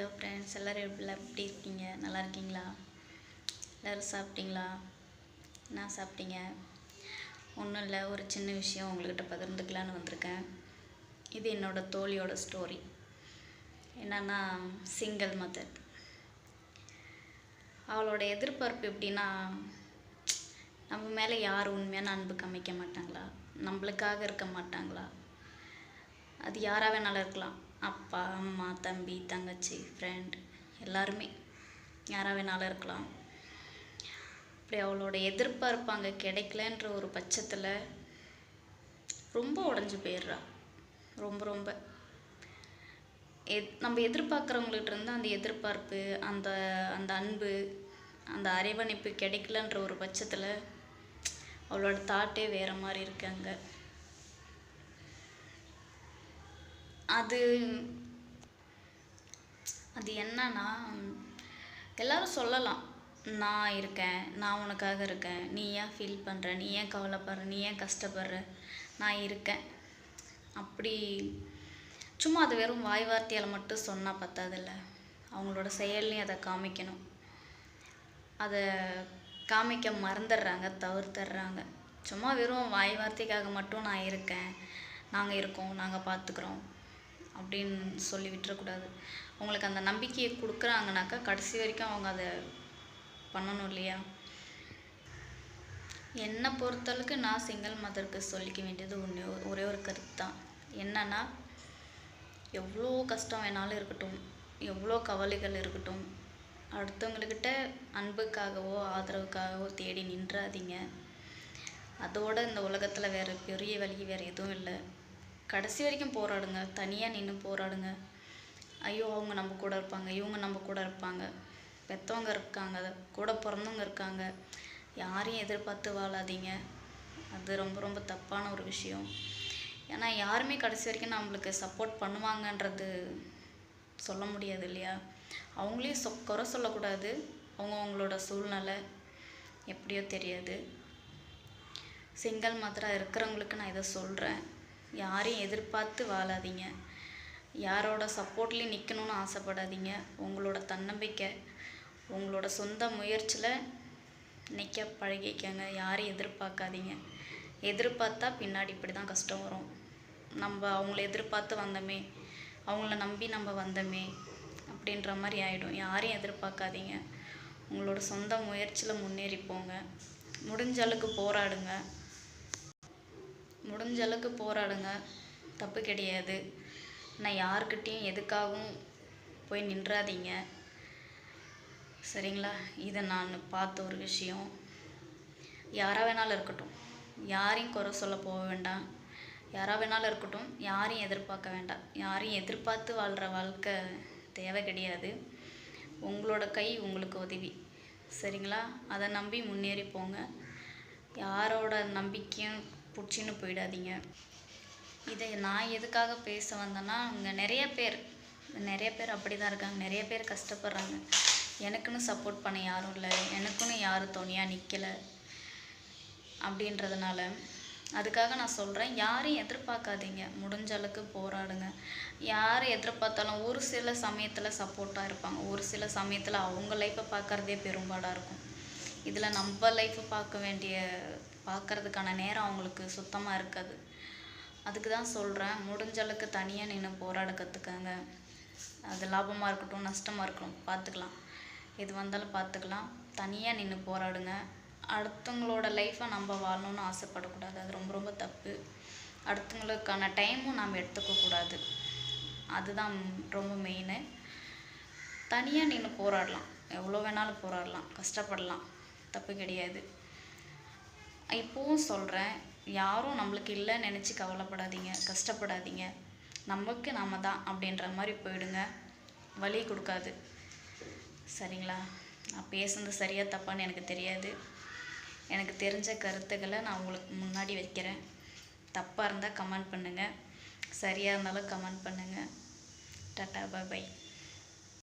Hello friends, எல்லோரும் எப்படி இருக்கீங்க? நல்லா இருக்கீங்களா? எல்லோரும் சாப்பிட்டீங்களா? என்ன சாப்பிட்டீங்க? ஒன்றும் இல்லை, ஒரு சின்ன விஷயம் உங்கள்கிட்ட பகிர்ந்துக்கலான்னு வந்திருக்கேன். இது என்னோடய தோழியோட ஸ்டோரி. என்னன்னா, சிங்கிள் மதர். அவளோட எதிர்பார்ப்பு எப்படின்னா, நம்ம மேலே யார் உண்மையான அன்பு காமிக்க மாட்டாங்களா? நம்மளுக்காக இருக்க மாட்டாங்களா? அது யாராக வேணாலும் இருக்கலாம். அப்பா, அம்மா, தம்பி, தங்கச்சி, ஃப்ரெண்ட், எல்லாருமே யாராக வேணாலும் இருக்கலாம். அப்படி அவளோட எதிர்பார்ப்பு அங்கே கிடைக்கலன்ற ஒரு பட்சத்தில் ரொம்ப உடஞ்சி போயிடுறா. ரொம்ப ரொம்ப நம்ம எதிர்பார்க்குறவங்கள்ட்ட அந்த எதிர்பார்ப்பு, அந்த அந்த அன்பு, அந்த அரவணைப்பு கிடைக்கலன்ற ஒரு பட்சத்தில் அவளோட தாட்டே வேறு மாதிரி இருக்காங்க. அது அது என்னன்னா, எல்லாரும் சொல்லலாம், நான் இருக்கேன், நான் உனக்காக இருக்கேன், நீ ஏன் ஃபீல் பண்ணுற, நீ ஏன் கவலைப்படுற, நீ ஏன் கஷ்டப்படுற, நான் இருக்கேன். அப்படி சும்மா அது வெறும் வாய் வார்த்தையால் மட்டும் சொன்னால் பத்தாதில்ல, அவங்களோட செயல்லையும் அதை காமிக்கணும். அதை காமிக்க மறந்துடுறாங்க, தவிர்த்துடுறாங்க. சும்மா வெறும் வாய் வார்த்தைக்காக மட்டும் நான் இருக்கேன், நாங்கள் இருக்கோம், நாங்கள் பார்த்துக்குறோம் அப்படின்னு சொல்லி விட்டுறக்கூடாது. அவங்களுக்கு அந்த நம்பிக்கையை கொடுக்குறாங்கனாக்கா கடைசி வரைக்கும் அவங்க அதை பண்ணணும் இல்லையா? என்னை பொறுத்தளவுக்கு நான் சிங்கிள் மதருக்கு சொல்லிக்க வேண்டியது ஒரே ஒரு கருத்து தான். என்னன்னா, எவ்வளோ கஷ்டம் வேணாலும் இருக்கட்டும், எவ்வளோ கவலைகள் இருக்கட்டும், அடுத்தவங்கக்கிட்ட அன்புக்காகவோ ஆதரவுக்காகவோ தேடி நின்றாதீங்க. அதோட இந்த உலகத்தில் வேறு பெரிய வழி வேறு எதுவும் இல்லை. கடைசி வரைக்கும் போராடுங்க, தனியாக நின்று போராடுங்க. ஐயோ, அவங்க நம்ம கூட இருப்பாங்க, இவங்க நம்ம கூட இருப்பாங்க, பெற்றவங்க இருக்காங்க, கூட பிறந்தவங்க இருக்காங்க, யாரையும் எதிர்பார்த்து வாழாதீங்க. அது ரொம்ப ரொம்ப தப்பான ஒரு விஷயம். ஏன்னா யாருமே கடைசி வரைக்கும் நம்மளுக்கு சப்போர்ட் பண்ணுவாங்கன்றது சொல்ல முடியாது இல்லையா? அவங்களையும் குறை சொல்லக்கூடாது. அவங்களோட சூழ்நிலை எப்படியோ தெரியாது. சிங்கிள் மதராக இருக்கிறவங்களுக்கு நான் இதை சொல்கிறேன், யாரையும் எதிர்பார்த்து வாழாதீங்க, யாரோட சப்போர்ட்லேயும் நிற்கணும்னு ஆசைப்படாதீங்க. உங்களோட தன்னம்பிக்கை, உங்களோட சொந்த முயற்சியில் நிற்க பழகிக்கங்க. யாரையும் எதிர்பார்க்காதீங்க. எதிர்பார்த்தா பின்னாடி இப்படி தான் கஷ்டம் வரும். நம்ம அவங்கள எதிர்பார்த்து வந்தோமே, அவங்கள நம்பி நம்ம வந்தோமே அப்படின்ற மாதிரி ஆகிடும். யாரையும் எதிர்பார்க்காதீங்க. உங்களோட சொந்த முயற்சியில் முன்னேறி போங்க. முடிஞ்ச அளவுக்கு போராடுங்க, தப்பு கிடையாது. நான் யாருக்கிட்டேயும் எதுக்காகவும் போய் நின்றாதீங்க, சரிங்களா? இதை நான் பார்த்த ஒரு விஷயம். யாராக வேணாலும் இருக்கட்டும், யாரையும் குறை சொல்ல போக வேண்டாம். யாராக வேணாலும் இருக்கட்டும், யாரையும் எதிர்பார்க்க வேண்டாம். யாரையும் எதிர்பார்த்து வாழ்கிற வாழ்க்கை தேவை கிடையாது. உங்களோட கை உங்களுக்கு உதவி, சரிங்களா? அதை நம்பி முன்னேறி போங்க. யாரோட நம்பிக்கையும் பிடிச்சின்னு போயிடாதீங்க. இதை நான் எதுக்காக பேச வந்தேன்னா, அங்கே நிறைய பேர் அப்படி தான் இருக்காங்க. நிறைய பேர் கஷ்டப்படுறாங்க. எனக்குன்னு சப்போர்ட் பண்ண யாரும் இல்லை, எனக்குன்னு யாரும் துணையாக நிற்கலை அப்படின்றதுனால அதுக்காக நான் சொல்கிறேன், யாரையும் எதிர்பார்க்காதீங்க. முடிஞ்ச அளவுக்கு போராடுங்க. யாரை எதிர்பார்த்தாலும் ஒரு சில சமயத்தில் சப்போர்ட்டாக இருப்பாங்க, ஒரு சில சமயத்தில் அவங்க லைஃப்பை பார்க்குறதே பெரும்பாடாக இருக்கும். இதில் நம்ம லைஃப்பை பார்க்குறதுக்கான நேரம் அவங்களுக்கு சுத்தமாக இருக்காது. அதுக்கு தான் சொல்கிறேன், முடிஞ்ச அளவுக்கு தனியாக நின்று போராட கற்றுக்கங்க. அது லாபமாக இருக்கட்டும், நஷ்டமாக இருக்கட்டும், பார்த்துக்கலாம். எது வந்தாலும் பார்த்துக்கலாம். தனியாக நின்று போராடுங்க. அடுத்தவங்களோட லைஃப்பை நம்ம வாழணும்னு ஆசைப்படக்கூடாது. அது ரொம்ப ரொம்ப தப்பு. அடுத்தவங்களுக்கான டைமும் நாம் எடுத்துக்கக்கூடாது. அதுதான் ரொம்ப மெயினு. தனியாக நின்று போராடலாம், எவ்வளோ வேணாலும் போராடலாம், கஷ்டப்படலாம், தப்பு கிடையாது. இப்போவும் சொல்கிறேன், யாரும் நம்மளுக்கு இல்லைன்னு நினச்சி கவலைப்படாதீங்க, கஷ்டப்படாதீங்க. நமக்கு நாம தான் அப்படின்ற மாதிரி போயிடுங்க. வலி கொடுக்காது, சரிங்களா? நான் பேசுனது சரியாக தப்பான்னு எனக்கு தெரியாது. எனக்கு தெரிஞ்ச கருத்துக்களை நான் உங்களுக்கு முன்னாடி வைக்கிறேன். தப்பாக இருந்தால் கமெண்ட் பண்ணுங்கள், சரியாக இருந்தாலும் கமெண்ட் பண்ணுங்கள். டாட்டா, பாய் பாய்.